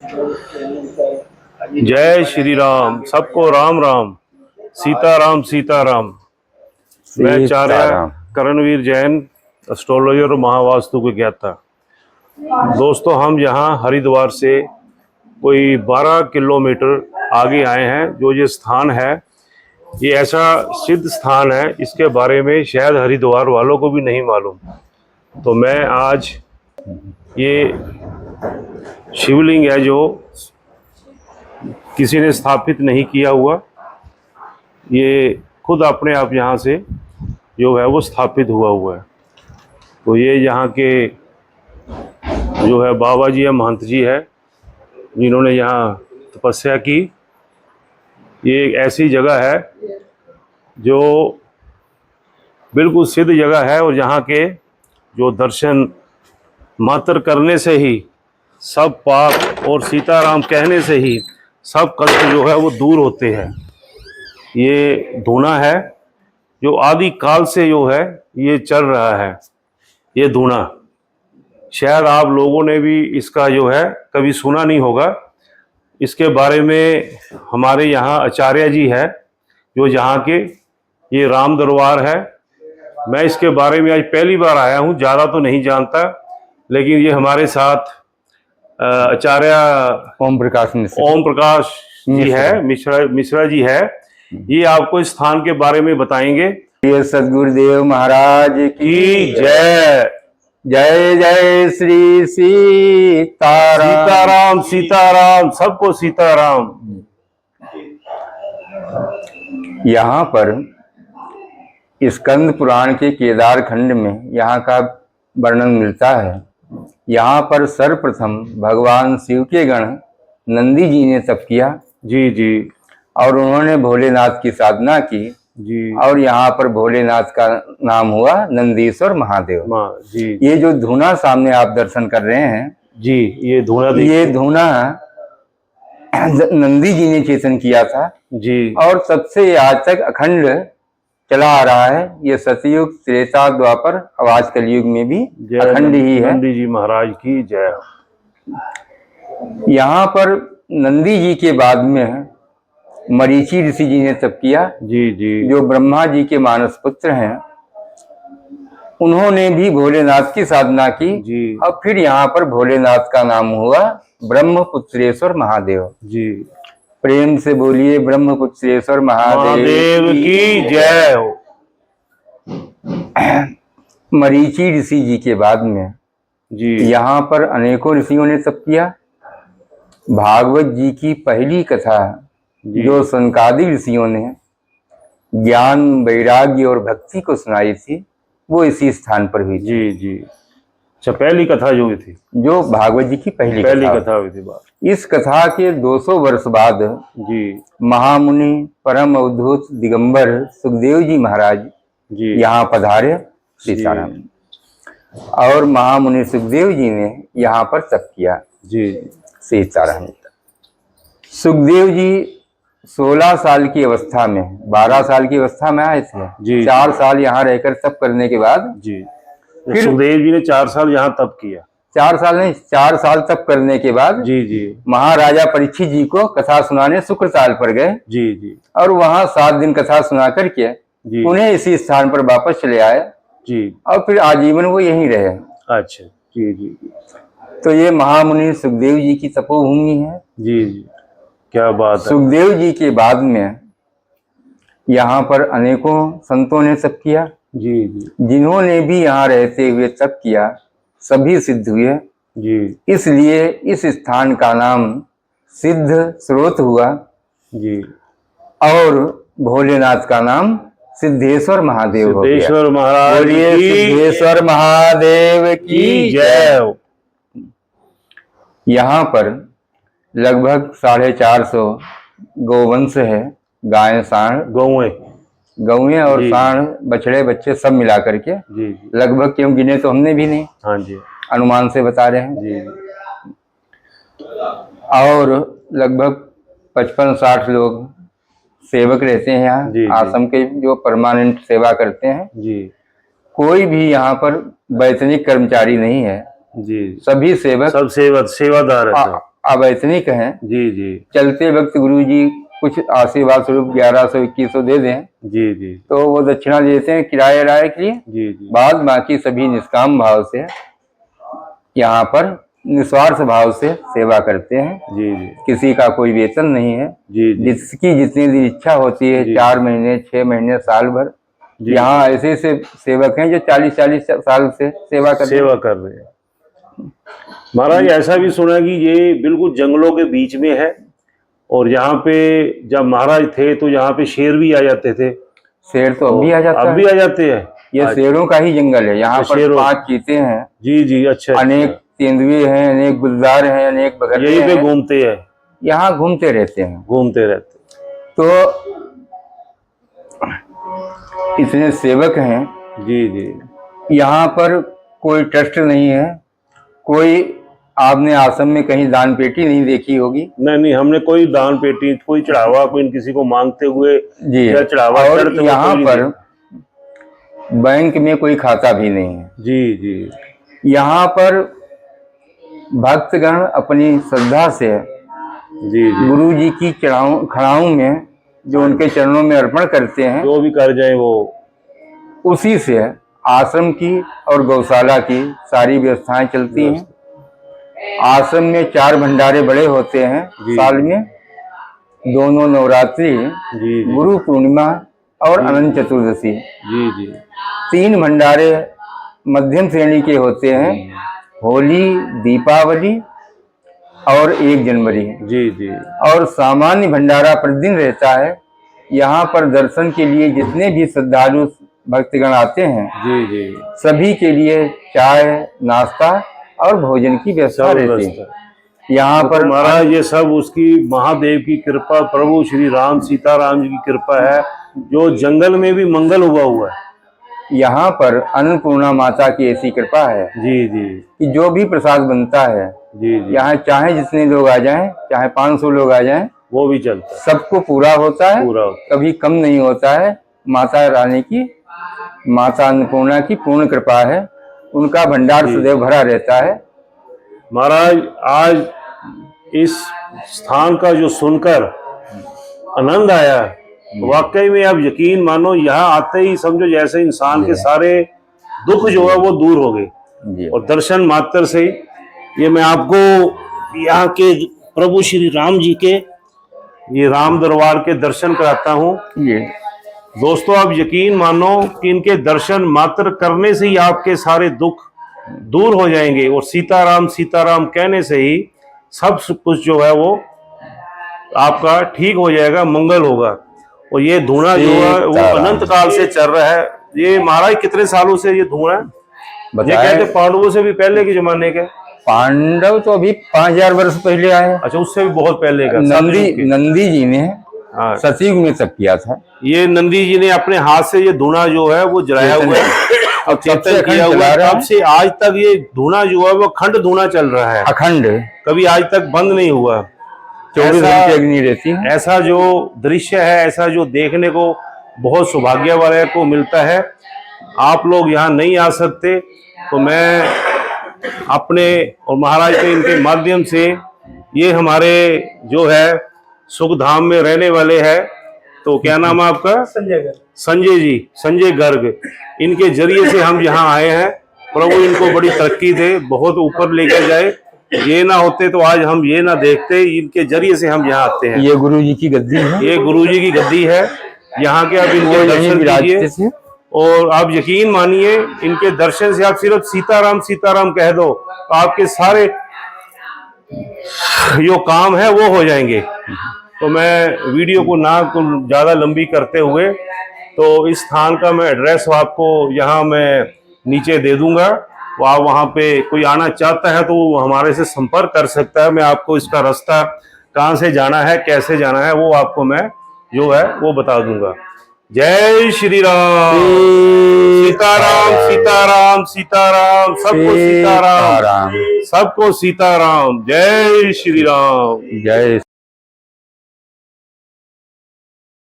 जय श्री राम। सबको राम राम। सीताराम सीताराम। मैं आचार्य करणवीर जैन, एस्ट्रोलॉजर और महावास्तु को ज्ञाता। दोस्तों, हम यहाँ हरिद्वार से कोई 12 किलोमीटर आगे आए हैं। जो ये स्थान है, ये ऐसा सिद्ध स्थान है, इसके बारे में शायद हरिद्वार वालों को भी नहीं मालूम। तो मैं आज ये शिवलिंग है जो किसी ने स्थापित नहीं किया हुआ, ये खुद अपने आप यहाँ से जो है वो स्थापित हुआ है। तो ये यहाँ के जो है बाबा जी है, महंत जी है, जिन्होंने यहाँ तपस्या की। ये एक ऐसी जगह है जो बिल्कुल सिद्ध जगह है, और यहाँ के जो दर्शन मात्र करने से ही सब पाप और सीताराम कहने से ही सब कष्ट जो है वो दूर होते हैं। ये धूना है जो आदि काल से जो है ये चल रहा है। ये धूना शायद आप लोगों ने भी इसका जो है कभी सुना नहीं होगा। इसके बारे में हमारे यहाँ आचार्य जी है, जो यहाँ के ये राम दरबार है। मैं इसके बारे में आज पहली बार आया हूँ, ज़्यादा तो नहीं जानता, लेकिन ये हमारे साथ आचार्य ओम प्रकाश जी है, मिश्रा जी है। ये आपको इस स्थान के बारे में बताएंगे। ये सदगुरुदेव महाराज की जय। जय जय श्री सीताराम। सीताराम सीताराम, सबको सीताराम। यहाँ पर स्कंद पुराण के केदार खंड में यहाँ का वर्णन मिलता है। यहाँ पर सर्वप्रथम भगवान शिव के गण नंदी जी ने तप किया। जी जी। और उन्होंने भोलेनाथ की साधना की जी। और यहाँ पर भोलेनाथ का नाम हुआ नंदीश्वर महादेव जी। ये जो धूना सामने आप दर्शन कर रहे हैं जी, ये धूना नंदी जी ने चेतन किया था जी। और सबसे आज तक अखंड चला आ रहा है। ये सतयुग, त्रेता, द्वापर, अब आज कलयुग में भी अखंड ही है। नंदी जी महाराज की जय। यहाँ पर नंदी जी के बाद में मरीचि ऋषि जी ने तप किया। जी जी। जो ब्रह्मा जी के मानस पुत्र हैं, उन्होंने भी भोलेनाथ की साधना की जी। और फिर यहाँ पर भोलेनाथ का नाम हुआ ब्रह्मपुत्रेश्वर महादेव जी। प्रेम से बोलिए ब्रह्मपुत्रेश्वर महादेव की जय हो। मरीचि ऋषि जी के बाद में जी यहाँ पर अनेकों ऋषियों ने तप किया। भागवत जी की पहली कथा जो सनकादि ऋषियों ने ज्ञान, वैराग्य और भक्ति को सुनाई थी, वो इसी स्थान पर हुई जी जी। अच्छा, पहली कथा जो हुई थी, जो भागवत जी की पहली कथा हुई थी। इस कथा के 200 वर्ष बाद जी महामुनि परम अवधूत दिगंबर सुखदेव जी महाराज जी यहाँ पधारे सीताराम। और महामुनि सुखदेव जी ने यहाँ पर तप किया जी सीताराम। सुखदेव जी 16 साल की अवस्था में, 12 साल की अवस्था में आए थे जी। 4 साल यहाँ रहकर तप करने के बाद जी फिर सुखदेव जी ने 4 साल यहाँ तप किया। 4 साल नहीं, 4 साल तप करने के बाद जी जी महाराजा परीक्षित जी को कथा सुनाने शुक्रताल पर गए जी जी। और वहाँ 7 दिन कथा सुना करके उन्हें इसी स्थान पर वापस चले आए जी। और फिर आजीवन वो यहीं रहे। अच्छा जी जी। तो ये महामुनि सुखदेव जी की तपोभूमि है जी जी। क्या बात है। सुखदेव जी के बाद में यहाँ पर अनेकों संतों ने तप किया जी जी। जिन्होंने भी यहाँ रहते हुए तप किया सभी सिद्ध हुए जी। इसलिए इस स्थान का नाम सिद्ध स्रोत हुआ जी। और भोलेनाथ का नाम सिद्धेश्वर महादेव हो गया। सिद्धेश्वर महाराज की सिद्धेश्वर महादेव की जय। यहाँ पर लगभग 450 गोवंश है। गाय, सांड, गौएं और सांड, बछड़े, बच्चे सब मिला करके जी। लगभग, क्यों गिने तो हमने भी नहीं, हाँ जी, अनुमान से बता रहे हैं जी। और लगभग 55-60 लोग सेवक रहते हैं यहाँ आश्रम के, जो परमानेंट सेवा करते हैं जी। कोई भी यहाँ पर वैतनिक कर्मचारी नहीं है जी। सभी सेवक, सब सेवादार है। अवैतनिक हैं। जी जी चलते वक्त गुरु जी कुछ आशीर्वाद स्वरूप 1100-2100 दे दें जी जी तो वो दक्षिणा देते हैं किराए राय के लिए। जी जी बाद बाकी सभी निष्काम भाव से यहाँ पर निस्वार्थ भाव से सेवा करते हैं। जी जी किसी का कोई वेतन नहीं है। जी जी जिसकी जितनी दिन इच्छा होती है, जी। 4 महीने 6 महीने साल भर, जी। यहाँ ऐसे से सेवक हैं जो 40-40 साल से सेवा कर रहे हैं। महाराज ऐसा भी सुना कि ये बिल्कुल जंगलों के बीच में है और यहाँ पे जब महाराज थे तो यहाँ पे शेर भी आ जाते थे। शेर तो अब भी आ जाता अब है। भी आ जाते हैं। ये शेरों का ही जंगल है। यहाँ पर शेरों 5 चीते हैं। जी जी अच्छा। अनेक तेंदुए हैं, अनेक गुलजार हैं, अनेक बगले यहीं पे हैं। घूमते हैं। यहाँ घूमते रहते हैं। तो इतने सेवक हैं। जी जी यहाँ पर कोई ट्रस्ट नहीं है। कोई आपने आश्रम में कहीं दान पेटी नहीं देखी होगी। नहीं, हमने कोई दान पेटी, कोई चढ़ावा, कोई किसी को मांगते हुए जी या चढ़ावा। और यहाँ पर बैंक में कोई खाता भी नहीं है। जी जी यहाँ पर भक्तगण अपनी श्रद्धा से जी गुरु जी की खड़ाऊ में जो उनके चरणों में अर्पण करते हैं, जो भी कर जाए वो उसी से आश्रम की और गौशाला की सारी व्यवस्थाएं चलती हैं। आश्रम में 4 भंडारे बड़े होते हैं साल में। दोनों नवरात्रि, गुरु पूर्णिमा और अनंत चतुर्दशी। जी जी 3 भंडारे मध्यम श्रेणी के होते हैं, होली, दीपावली और 1 जनवरी। जी जी और सामान्य भंडारा प्रतिदिन रहता है। यहाँ पर दर्शन के लिए जितने भी श्रद्धालु भक्तगण आते हैं, जी जी सभी के लिए चाय, नाश्ता और भोजन की व्यवस्था रहती है। यहाँ पर महाराज ये सब उसकी महादेव की कृपा, प्रभु श्री राम सीताराम जी की कृपा है, जो जंगल में भी मंगल हुआ है। यहाँ पर अन्नपूर्णा माता की ऐसी कृपा है जी जी कि जो भी प्रसाद बनता है जी जी यहाँ चाहे जितने लोग आ जाएं, चाहे 500 लोग आ जाएं, वो भी चलता है। सबको पूरा होता है, कभी कम नहीं होता है। माता रानी की, माता अन्नपूर्णा की पूर्ण कृपा है। उनका भंडार सदैव भरा रहता है। महाराज आज इस स्थान का जो सुनकर आनंद आया, वाकई में आप यकीन मानो, यहाँ आते ही समझो जैसे इंसान के सारे दुख जो है वो दूर हो गए। और दर्शन मात्र से ये मैं आपको यहाँ के प्रभु श्री राम जी के ये राम दरबार के दर्शन कराता हूँ। दोस्तों आप यकीन मानो कि इनके दर्शन मात्र करने से ही आपके सारे दुख दूर हो जाएंगे और सीताराम सीताराम कहने से ही सब कुछ जो है वो आपका ठीक हो जाएगा, मंगल होगा। और ये धुआं जो है वो अनंत काल से चल रहा है। ये महाराज कितने सालों से ये धुआं है? ये कहते पांडवों से भी पहले के जमाने के। पांडव तो अभी 5000 वर्ष पहले आए। अच्छा, उससे भी बहुत पहले का। नंदी जी ने सतयुग में तब किया था। ये नंदी जी ने अपने हाथ से ये धुआं जो है वो जलाया हुआ है और चेतन किया हुआ है। तब से आज तक ये धुआं जो है वो अखंड धुआं चल रहा है, अखंड, कभी आज तक बंद नहीं हुआ। 24 घंटे अग्नि रहती है। ऐसा जो दृश्य है, ऐसा जो देखने को बहुत सौभाग्य वाले को मिलता है। आप लोग यहाँ नहीं आ सकते तो मैं अपने और महाराज के इनके माध्यम से, ये हमारे जो है सुख धाम में रहने वाले हैं, तो क्या नाम है आपका? संजय जी, संजय गर्ग। इनके जरिए से हम यहाँ आए हैं। प्रभु इनको बड़ी तरक्की दे, बहुत ऊपर लेकर जाए। ये ना होते तो आज हम ये ना देखते। इनके जरिए से हम यहाँ आते हैं। ये गुरु जी की गद्दी है। ये गुरु जी की गद्दी है। यहाँ के आप इनके दर्शन कीजिए और आप यकीन मानिए इनके दर्शन से आप सिर्फ सीताराम सीताराम कह दो तो आपके सारे जो काम है वो हो जाएंगे। तो मैं वीडियो को ना ज्यादा लंबी करते हुए, तो इस स्थान का मैं एड्रेस आपको यहाँ मैं नीचे दे दूंगा। तो आप वहाँ पे कोई आना चाहता है तो वो हमारे से संपर्क कर सकता है। मैं आपको इसका रास्ता कहाँ से जाना है, कैसे जाना है, वो आपको मैं जो है वो बता दूंगा। जय श्री राम, सीताराम सीताराम सीताराम, सबको सीताराम, सबको सीताराम। जय श्री राम, जय।